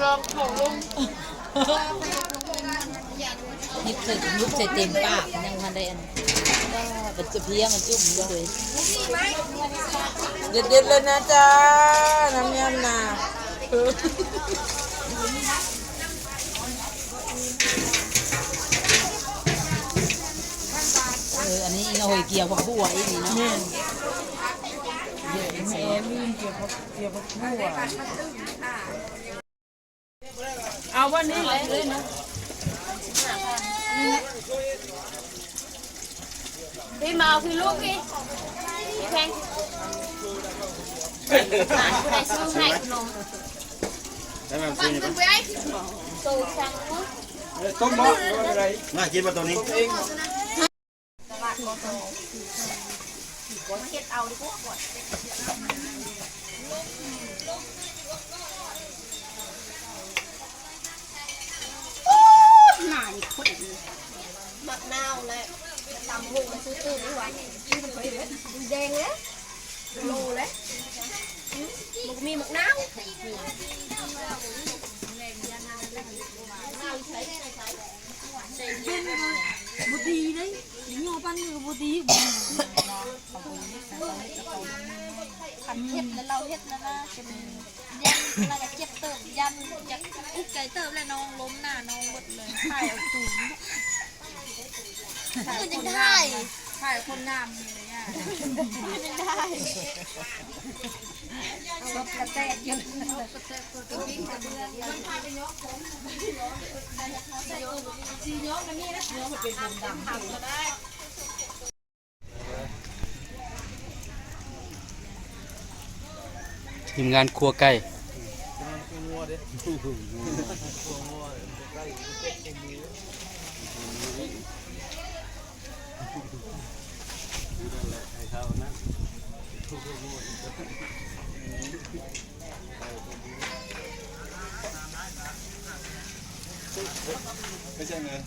ลองของลุงยิบใส่ยุบใส่เต็มปากยังทันได้อันก็เป็นจะเพี้ยมันจุ่มเลยเด็ดๆเลยนะจ๊ะน้ำยำนาอันนี้เราเกี่ยวกับบัวอีกนี่เนาะแม่มีเกี่ยวกับบัวเอาวันนี้เลยนะพี่เมาพี่ลูกพี่แพงใครซื้อให้ขนมได้ไหมซื้อนี่ปะตูช่างต้มบะอะไรน่ากินมาตัวนี้มะนาวเลยตำหูมาซื้อตื้นไว้แดงเลยโลเลยมันมีมะนาวบุตรีเลยยิ่งเอาปั้นเลยบุตรีขันเห็ดแล้วเราเห็ดแล้วนะยันเราจะเจ็บเติมยันจะอุกใจเติมแล้วน้องล้มหน้าน้องหมดเลยถ่ายเอาตูนก็ยังได้ถ่ายคนงามเลยอ่ะยังได้รถกระแตกยังตัววิ่งกระเบื้องมันถ่ายเป็นยกผมจียกมันนี่นะยกมันเป็นผมดำทำก็ได้ทีมงานครัวไก่ไม่ใช่เงิน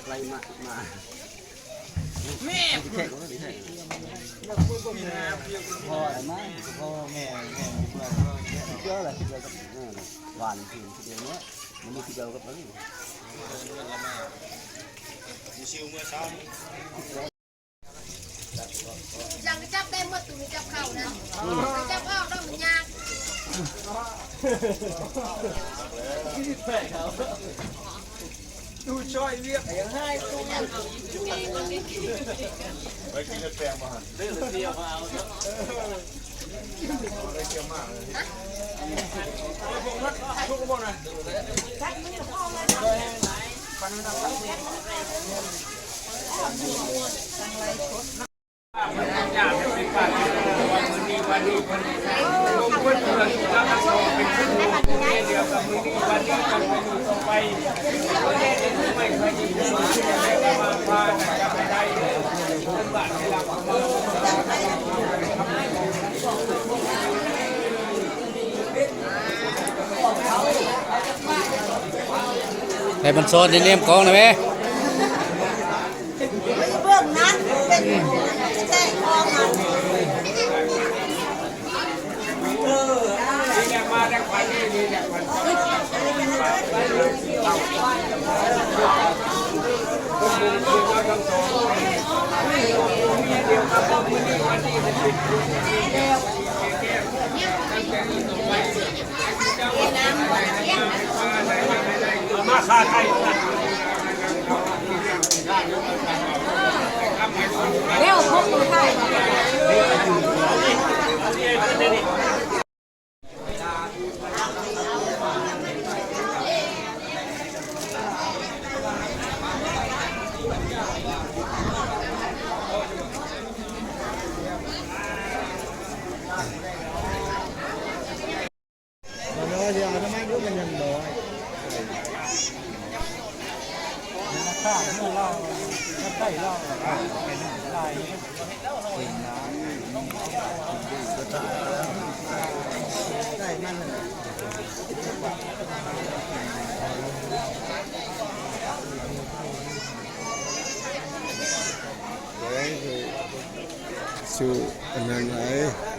อะไรมาแม่แข่งก็ดีแข่งพ่ออะไรมั้งพ่อแม่เพื่อนเยอะเลยที่เดียวกับหวานทีมที่เดียวเนี้ยมันมีที่เดียวกับนี่มีชิวเมื่อเช้ายังจับได้หมดตัวจับเข่านะจับออกแล้วมันยากดูช่อยเรียกอย่างให้ตู้ไปกินกาแฟมาหันเรื่องเดียวมาเอาเนาะได้เกี่ยวมากเลยพวกนั้นพวกพวกนั้นอยากเป็นปากวันนี้ลงพื้นเมืองแล้วก็เป็นขึ้นเดียวกับมือนี้วันนี้จะไปอยู่ต่อไปไม่เคยยินดีแต่มาพากับไม่ได้คนบ้านให้เราให้มันโซนในเลี่ยมกองนะแม่เบื้องนั้นเป็นแจ้งคองมันนี่มาจากวันนี้นี่จากวันมาคาไทยเร็วพบไทย ข้างเมื่อเราใกล้เราเป็นลายเป็นน้ำ ได้มันเลย สู่อันนั้นไง